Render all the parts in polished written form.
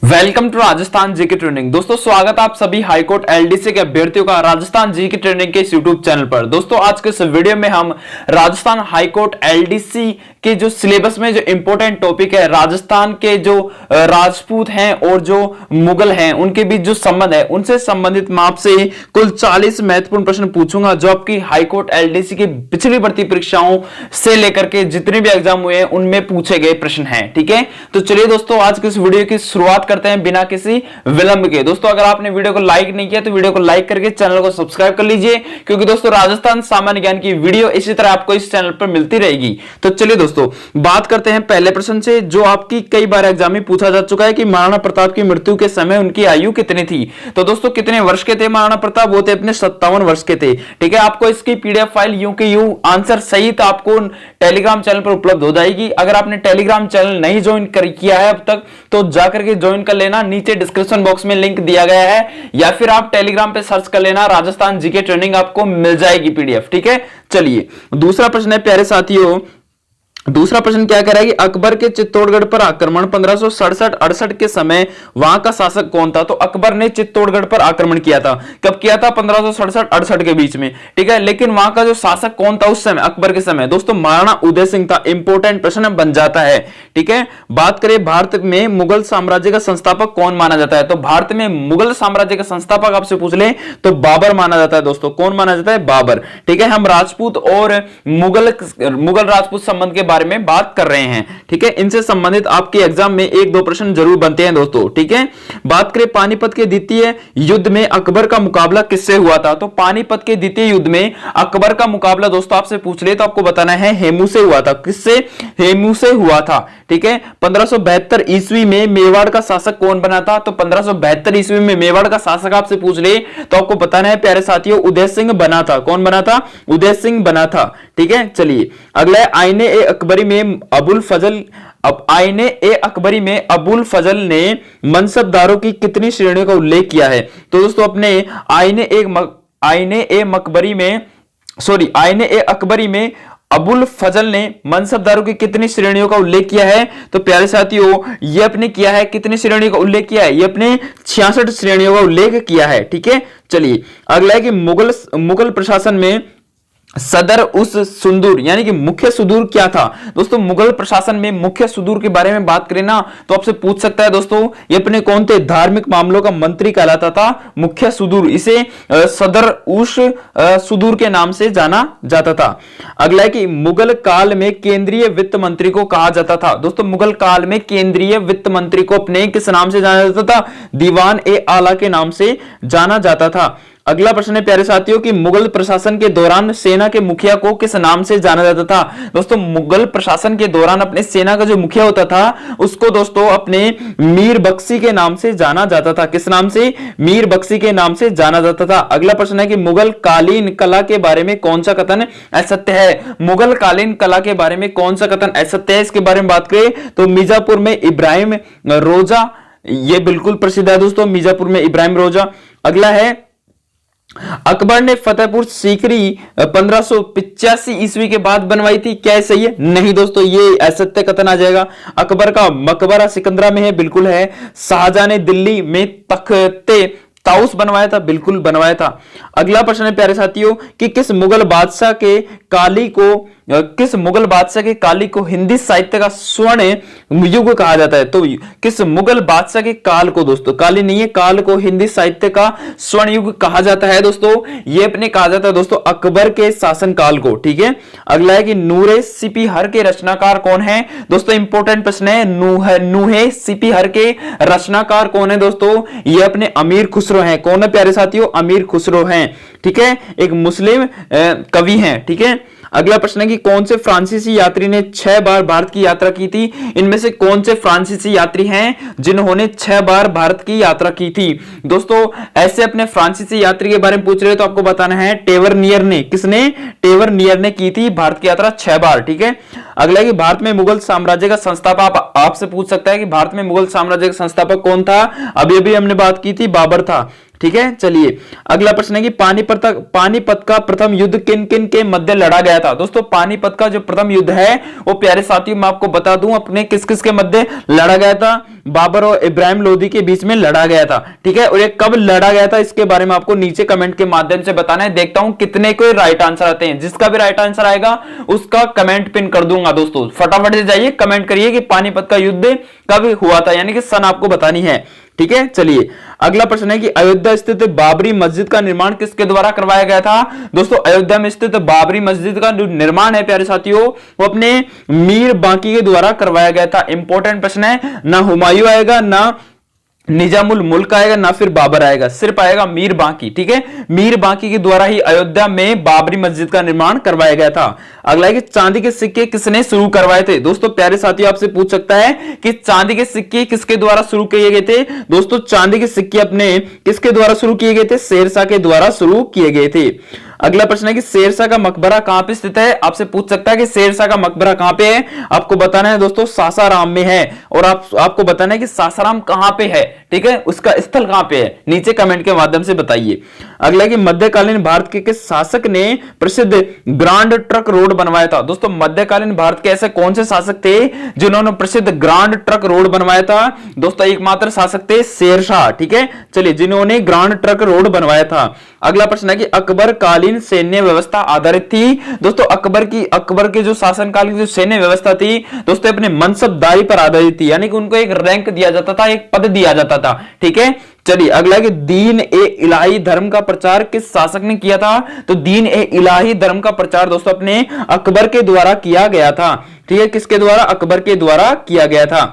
Welcome to Rajasthan GK training. दोस्तों स्वागत आप सभी हाईकोर्ट एलडीसी के अभ्यर्थियों का राजस्थान जीके ट्रेनिंग के इस यूट्यूब चैनल पर। दोस्तों आज के इस वीडियो में हम राजस्थान हाईकोर्ट एलडीसी के जो सिलेबस में जो इंपॉर्टेंट टॉपिक है, राजस्थान के जो राजपूत हैं और जो मुगल हैं उनके बीच जो संबंध है, उनसे संबंधित मैं आपसे कुल 40 महत्वपूर्ण प्रश्न पूछूंगा जो आपकी हाईकोर्ट एलडीसी की पिछली भर्ती परीक्षाओं से लेकर के जितने भी एग्जाम हुए हैं उनमें पूछे गए प्रश्न हैं। ठीक है, तो चलिए दोस्तों आज के इस वीडियो की शुरुआत करते हैं बिना किसी विलंब के। दोस्तों अगर आपने वीडियो को लाइक नहीं किया तो वीडियो को लाइक करके चैनल को सब्सक्राइब कर लीजिए, क्योंकि दोस्तों राजस्थान सामान्य ज्ञान की वीडियो इसी तरह आपको इस चैनल पर मिलती रहेगी। तो चलिए दोस्तों बात करते हैं पहले प्रश्न से, जो आपकी कई बार एग्जाम में पूछा जा चुका है कि महाराणा प्रताप की मृत्यु के समय उनकी आयु कितनी थी। तो दोस्तों कितने वर्ष के थे महाराणा प्रताप? वो थे अपने 57 वर्ष के थे। ठीक है, आपको इसकी पीडीएफ फाइल यूं के यूं आंसर सहित आपको टेलीग्राम चैनल पर उपलब्ध हो जाएगी। अगर आपने टेलीग्राम चैनल नहीं ज्वाइन किया है अब तक तो जाकर के ज्वाइन कर लेना, नीचे डिस्क्रिप्शन बॉक्स में लिंक दिया गया है, या फिर आप टेलीग्राम पे सर्च कर लेना राजस्थान जीके ट्रेनिंग, आपको मिल जाएगी पीडीएफ। ठीक है, चलिए दूसरा प्रश्न है प्यारे साथियों। दूसरा प्रश्न क्या कह रहा है कि अकबर के चित्तौड़गढ़ पर आक्रमण 1567-68 के समय वहां का शासक कौन था? तो अकबर ने चित्तौड़गढ़ पर आक्रमण किया था। कब किया था? 1567-68 के बीच में। ठीक है, लेकिन वहां का जो शासक कौन था उस समय, अकबर के समय? दोस्तों महाराणा उदय सिंह था। इंपॉर्टेंट प्रश्न बन जाता है। ठीक है, बात करें भारत में मुगल साम्राज्य का संस्थापक कौन माना जाता है? तो भारत में मुगल साम्राज्य का संस्थापक आपसे पूछ ले तो बाबर माना जाता है। दोस्तों कौन माना जाता है? बाबर। ठीक है, हम राजपूत और मुगल राजपूत संबंध के बारे में बात कर रहे हैं। ठीक है, इनसे संबंधित आपके एग्जाम में एक दो प्रश्न जरूर बनते हैं दोस्तों। ठीक है, बात करें पानीपत के द्वितीय युद्ध में अकबर का मुकाबला किससे हुआ था? तो पानीपत के द्वितीय युद्ध में अकबर का मुकाबला दोस्तों आपसे पूछ ले तो आपको बताना है हेमू से हुआ था। किससे? हेमू से हुआ था। ठीक है, 1572 ईस्वी में मेवाड़ का शासक कौन बना था? तो 1572 ईस्वी में मेवाड़ का शासक आपसे पूछ ले तो आपको बताना है प्यारे साथियों उदय सिंह बना था। कौन बना था? उदय सिंह बना था। ठीक है, चलिए अगला है आईने ए अकबरी में अबुल फजल। अब आईने ए अकबरी में अबुल फजल ने मनसबदारों की कितनी श्रेणियों का उल्लेख किया है? तो दोस्तों अपने आईने ए अकबरी में अबुल फजल ने मनसबदारों की कितनी श्रेणियों का उल्लेख किया है? तो प्यारे साथियों ये अपने किया है, कितनी श्रेणियों का उल्लेख किया है? ये अपने 66 श्रेणियों का उल्लेख किया है। ठीक है, चलिए अगला है कि मुगल प्रशासन में सदर उस सुदूर यानी कि मुख्य सुदूर क्या था? दोस्तों मुगल प्रशासन में मुख्य सुदूर के बारे में बात करें ना तो आपसे पूछ सकता है दोस्तों ये अपने कौन थे? धार्मिक मामलों का मंत्री कहलाता था मुख्य सुदूर। इसे सदर उस सुदूर के नाम से जाना जाता था। अगला है कि मुगल काल में केंद्रीय वित्त मंत्री को कहा जाता था। दोस्तों मुगल काल में केंद्रीय वित्त मंत्री को अपने किस नाम से जाना जाता था? दीवान ए आला के नाम से जाना जाता था। अगला प्रश्न है प्यारे साथियों कि मुगल प्रशासन के दौरान सेना के मुखिया को किस नाम से जाना जाता था? दोस्तों मुगल प्रशासन के दौरान अपने सेना का जो मुखिया होता था उसको दोस्तों अपने मीर बख्शी के नाम से जाना जाता था। किस नाम से? मीर बख्शी के नाम से जाना जाता था। अगला प्रश्न है कि मुगल कालीन कला के बारे में कौन सा कथन असत्य है? मुगल कालीन कला के बारे में कौन सा कथन असत्य है? इसके बारे में बात करें तो मिर्जापुर में इब्राहिम रोजा, ये बिल्कुल प्रसिद्ध है दोस्तों, मिर्जापुर में इब्राहिम रोजा। अगला है अकबर ने फतेहपुर सीकरी 1585 ईस्वी के बाद बनवाई थी। क्या सही है? नहीं दोस्तों ये असत्य कथन आ जाएगा। अकबर का मकबरा सिकंदरा में है, बिल्कुल है। शाहजहां ने दिल्ली में तख्ते ताउस बनवाया था, बिल्कुल बनवाया था। अगला प्रश्न है प्यारे साथियों कि किस मुगल बादशाह के काली को हिंदी साहित्य का स्वर्ण युग कहा जाता है? तो किस मुगल बादशाह के काल को, दोस्तों काली नहीं है, काल को हिंदी साहित्य का स्वर्ण युग कहा जाता है दोस्तों? ये अपने कहा जाता है दोस्तों अकबर के शासन काल को। ठीक है, अगला है कि नूरे सिपीहर के रचनाकार कौन है? दोस्तों इंपॉर्टेंट प्रश्न है, नूहे सिपीहर के रचनाकार कौन है? दोस्तों ये अपने अमीर खुसरो हैं। कौन है प्यारे साथियों? अमीर खुसरो हैं। ठीक है, एक मुस्लिम कवि हैं। ठीक है, अगला प्रश्न है कि कौन से फ्रांसीसी यात्री ने 6 बार भारत की यात्रा की थी? इनमें से कौन से फ्रांसीसी यात्री हैं जिन्होंने 6 बार भारत की यात्रा की थी? दोस्तों ऐसे अपने फ्रांसीसी यात्री के बारे में पूछ रहे तो आपको बताना है टेवरनियर ने। किसने? टेवरनियर ने की थी भारत की यात्रा 6 बार। ठीक है, अगला कि भारत में मुगल साम्राज्य का संस्थापक, आपसे पूछ सकता है कि भारत में मुगल साम्राज्य का संस्थापक कौन था? अभी अभी हमने बात की थी, बाबर था। ठीक है, चलिए अगला प्रश्न है कि पानीपत का प्रथम युद्ध किन किन के मध्य लड़ा गया था? दोस्तों पानीपत का जो प्रथम युद्ध है वो प्यारे साथियों मैं आपको बता दूं अपने किस किस के मध्य लड़ा गया था। बाबर और इब्राहिम लोदी के बीच में लड़ा गया था। ठीक है, और ये कब लड़ा गया था इसके बारे में आपको नीचे कमेंट के माध्यम से बताना है। देखता हूं कितने को राइट आंसर आते हैं। जिसका भी राइट आंसर आएगा उसका कमेंट पिन कर दूंगा। दोस्तों फटाफट से जाइए कमेंट करिए कि पानीपत का युद्ध कब हुआ था, यानी कि सन आपको बतानी है। ठीक है, चलिए अगला प्रश्न है कि अयोध्या स्थित बाबरी मस्जिद का निर्माण किसके द्वारा करवाया गया था? दोस्तों अयोध्या में स्थित बाबरी मस्जिद का जो निर्माण है प्यारे साथियों वो अपने मीर बांकी के द्वारा करवाया गया था। इंपॉर्टेंट प्रश्न है, ना हुमायूं आएगा, ना निजामुल मुल्क आएगा, ना फिर बाबर आएगा, सिर्फ आएगा मीर बांकी। ठीक है, मीर बांकी के द्वारा ही अयोध्या में बाबरी मस्जिद का निर्माण करवाया गया था। अगला है कि चांदी के सिक्के किसने शुरू करवाए थे? दोस्तों प्यारे साथियों आपसे पूछ सकता है कि चांदी के सिक्के किसके द्वारा शुरू किए गए थे? दोस्तों चांदी के सिक्के अपने किसके द्वारा शुरू किए गए थे? शेरशाह के द्वारा शुरू किए गए थे। अगला प्रश्न है कि शेरशाह का मकबरा कहां पे स्थित है? आपसे पूछ सकता है कि शेरशाह का मकबरा कहां पे है। आपको बताना है दोस्तों सासाराम में है, और आपको बताना है कि सासाराम कहां पे है। ठीक है, उसका स्थल कहां पे है, नीचे कमेंट के माध्यम से बताइए। अगला कि मध्यकालीन भारत के किस शासक ने प्रसिद्ध ग्रांड ट्रक रोड बनवाया था? दोस्तों मध्यकालीन भारत के ऐसे कौन से शासक थे जिन्होंने प्रसिद्ध ग्रांड ट्रक रोड बनवाया था? दोस्तों एकमात्र शासक थे शेरशाह। ठीक है, चलिए जिन्होंने ग्रांड ट्रक रोड बनवाया था। अगला प्रश्न है कि अकबर कालीन सैन्य व्यवस्था आधारित थी। दोस्तों अकबर के जो शासनकाल की जो सैन्य व्यवस्था थी दोस्तों अपने मनसबदारी पर आधारित थी, यानी कि उनको एक रैंक दिया जाता था, एक पद दिया जाता था। ठीक है, चलिए अगला कि दीन ए इलाही धर्म का प्रचार किस शासक ने किया था? तो दीन ए इलाही धर्म का प्रचार दोस्तों अपने अकबर के द्वारा किया गया था। ठीक है, किसके द्वारा? अकबर के द्वारा किया गया था।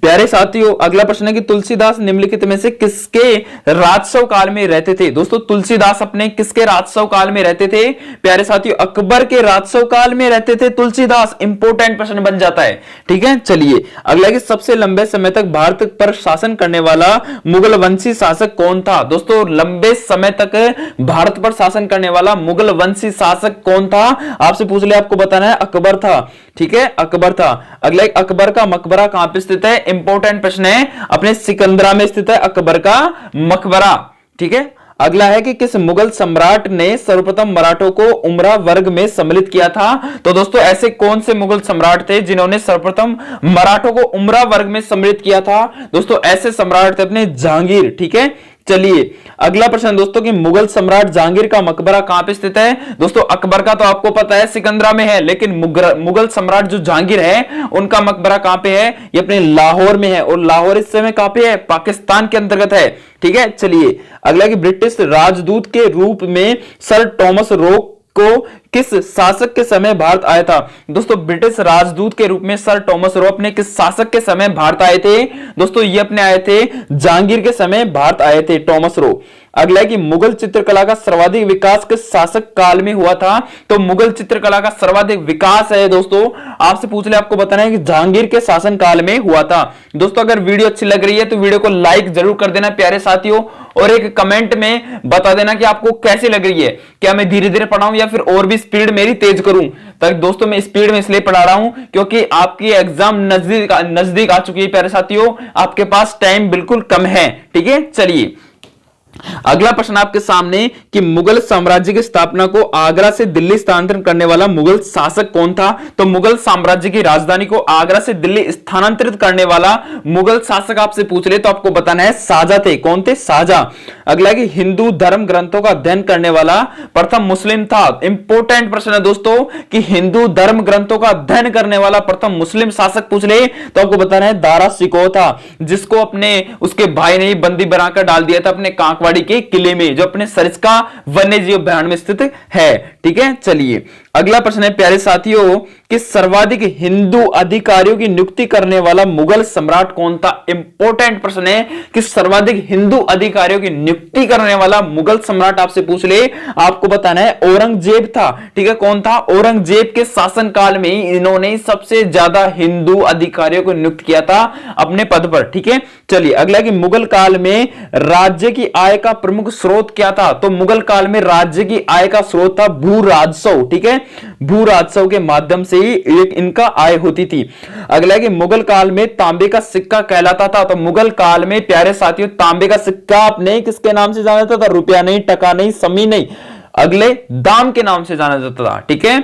प्यारे साथियों अगला प्रश्न है कि तुलसीदास निम्नलिखित में से किसके राजसव काल में रहते थे? दोस्तों तुलसीदास अपने किसके राजसव काल में रहते थे? प्यारे साथियों अकबर के राजसव काल में रहते थे तुलसीदास। इंपॉर्टेंट प्रश्न बन जाता है। ठीक है, चलिए अगला कि सबसे लंबे समय तक भारत पर शासन करने वाला मुगल वंशी शासक कौन था? दोस्तों लंबे समय तक भारत पर शासन करने वाला मुगल वंशी शासक कौन था? आपसे पूछ ले, आपको बताना है अकबर था। ठीक है, अकबर था। अगला अकबर का मकबरा कहां पे स्थित है? इंपॉर्टेंट प्रश्न है, अपने सिकंदरा में स्थित है अकबर का मकबरा। ठीक है, अगला है कि किस मुगल सम्राट ने सर्वप्रथम मराठों को उमरा वर्ग में सम्मिलित किया था? तो दोस्तों ऐसे कौन से मुगल सम्राट थे जिन्होंने सर्वप्रथम मराठों को उमरा वर्ग में सम्मिलित किया था? दोस्तों ऐसे सम्राट थे अपने जहांगीर। ठीक है, चलिए अगला प्रश्न दोस्तों कि मुगल सम्राट जहांगीर का मकबरा कहां पे स्थित है? दोस्तों अकबर का तो आपको पता है सिकंदरा में है, लेकिन मुगल सम्राट जो जहांगीर है उनका मकबरा कहां पे है? ये अपने लाहौर में है, और लाहौर इस समय कहां पे है? पाकिस्तान के अंतर्गत है। ठीक है, चलिए अगला कि ब्रिटिश राजदूत के रूप में सर टॉमस रोक को किस शासक के समय भारत आया था? दोस्तों ब्रिटिश राजदूत के रूप में सर टॉमस रो अपने किस शासक के समय भारत आए थे? दोस्तों ये अपने आए थे जहांगीर के समय भारत आए थे टॉमस रो। अगला है कि मुगल चित्रकला का सर्वाधिक विकास किस शासक काल में हुआ था? तो मुगल चित्रकला का सर्वाधिक विकास है दोस्तों, आपसे पूछ ले, आपको बताना है कि जहांगीर के शासन काल में हुआ था। दोस्तों अगर वीडियो अच्छी लग रही है तो वीडियो को लाइक जरूर कर देना प्यारे साथियों, और एक कमेंट में बता देना कि आपको कैसी लग रही है। क्या मैं धीरे धीरे पढ़ाऊं या फिर और भी स्पीड मेरी तेज करूं? तक दोस्तों मैं स्पीड में इसलिए पढ़ा रहा हूं क्योंकि आपकी एग्जाम नजदीक आ चुकी है प्यारे साथियों, आपके पास टाइम बिल्कुल कम है। ठीक है, चलिए अगला प्रश्न आपके सामने कि मुगल साम्राज्य की स्थापना को आगरा से दिल्ली स्थानांतरण करने वाला मुगल शासक कौन था? तो मुगल साम्राज्य की राजधानी को आगरा से दिल्ली स्थानांतरित करने वाला मुगल शासक आपसे पूछ ले तो आपको बताना है शाहजहां थे। कौन थे? शाहजहां। अगला कि हिंदू धर्म ग्रंथों का अध्ययन करने वाला प्रथम मुस्लिम था। इंपॉर्टेंट प्रश्न है दोस्तों कि हिंदू धर्म ग्रंथों का अध्ययन करने वाला प्रथम मुस्लिम शासक पूछ ले तो आपको बताना है दारा शिकोह था, जिसको अपने उसके भाई ने बंदी बनाकर डाल दिया था अपने कांकवाड़ी के किले में, जो अपने सरिस्का वन्य जीव अभयारण्य में स्थित है। ठीक है, चलिए अगला प्रश्न है प्यारे साथियों कि सर्वाधिक हिंदू अधिकारियों की नियुक्ति करने वाला मुगल सम्राट कौन था? इंपॉर्टेंट प्रश्न है कि सर्वाधिक हिंदू अधिकारियों की नियुक्ति करने वाला मुगल सम्राट आपसे पूछ ले, आपको बताना है औरंगजेब था। ठीक है, कौन था? औरंगजेब के शासनकाल में इन्होंने सबसे ज्यादा हिंदू अधिकारियों को नियुक्त किया था अपने पद पर। ठीक है, चलिए अगला कि मुगल काल में राज्य की आय का प्रमुख स्रोत क्या था? तो मुगल काल में राज्य की आय का स्रोत था भू राजस्व। ठीक है, भू राजस्व के माध्यम से ही इनका आय होती थी। अगला है कि मुगल काल में तांबे का सिक्का कहलाता था। तो मुगल काल में प्यारे साथियों तांबे का सिक्का आपने किसके नाम से जाना जाता था? रुपया नहीं, टका नहीं, समी नहीं, अगले दाम के नाम से जाना जाता था। ठीक है,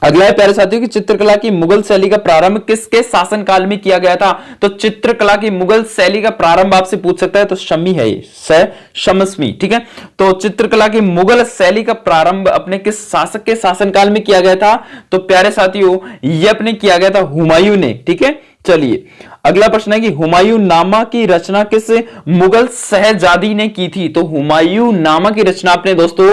अगला है प्यारे साथियों की चित्रकला की मुगल शैली का प्रारंभ किसके शासनकाल में किया गया था? तो चित्रकला की मुगल शैली का प्रारंभ आपसे पूछ सकता है, तो शमी है ये, शमस्मी। ठीक है, तो चित्रकला की मुगल शैली का प्रारंभ अपने किस शासक के शासनकाल में किया गया था? तो प्यारे साथियों ये अपने किया गया था हुमायूं ने। ठीक है, चलिए अगला प्रश्न है कि हुमायूं नामा की रचना किस मुगल शहजादी ने की थी? तो हुमायूं नामा की रचना अपने दोस्तों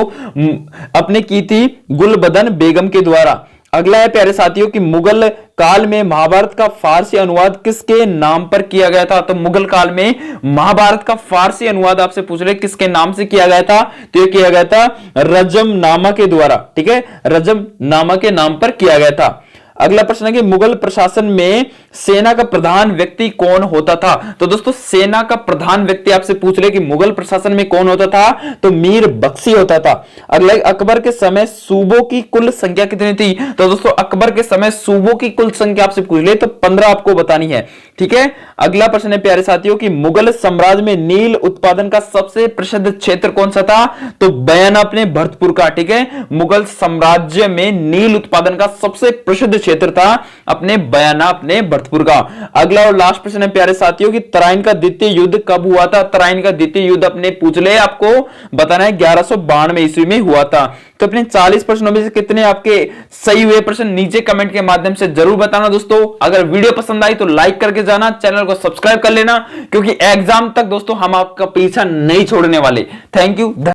अपने की थी गुलबदन बेगम के द्वारा। अगला है प्यारे साथियों कि मुगल काल में महाभारत का फारसी अनुवाद किसके नाम पर किया गया था? तो मुगल काल में महाभारत का फारसी अनुवाद आपसे पूछ रहे किसके नाम से किया गया था? तो ये किया गया था रजम नामा के द्वारा। ठीक है, रजम नामा के नाम पर किया गया था। अगला प्रश्न है कि मुगल प्रशासन में सेना का प्रधान व्यक्ति कौन होता था? तो दोस्तों सेना का प्रधान व्यक्ति आपसे पूछ रहे कि मुगल प्रशासन में कौन होता था? तो मीर बख्शी होता था। अगला अकबर के समय सूबों की कुल संख्या कितनी थी? तो दोस्तों अकबर के समय सूबों की कुल संख्या आपसे पूछ ले तो 15 आपको बतानी है। ठीक है, अगला प्रश्न है प्यारे साथियों कि मुगल साम्राज्य में नील उत्पादन का सबसे प्रसिद्ध क्षेत्र कौन सा था? तो बयाना अपने भरतपुर का। ठीक है, मुगल साम्राज्य में नील उत्पादन का सबसे प्रसिद्ध क्षेत्र था अपने बयाना अपने भरतपुर का। अगला और लास्ट प्रश्न है प्यारे साथियों कि तराइन का द्वितीय युद्ध कब हुआ था? तराइन का द्वितीय युद्ध अपने पूछ ले, आपको बताना है 1192 ईस्वी में हुआ था। तो अपने 40 प्रश्नों में से कितने आपके सही हुए प्रश्न नीचे कमेंट के माध्यम से जरूर बताना दोस्तों। अगर वीडियो पसंद आई तो लाइक करके जाना, चैनल को सब्सक्राइब कर लेना, क्योंकि एग्जाम तक दोस्तों हम आपका पीछा नहीं छोड़ने वाले। Thank you.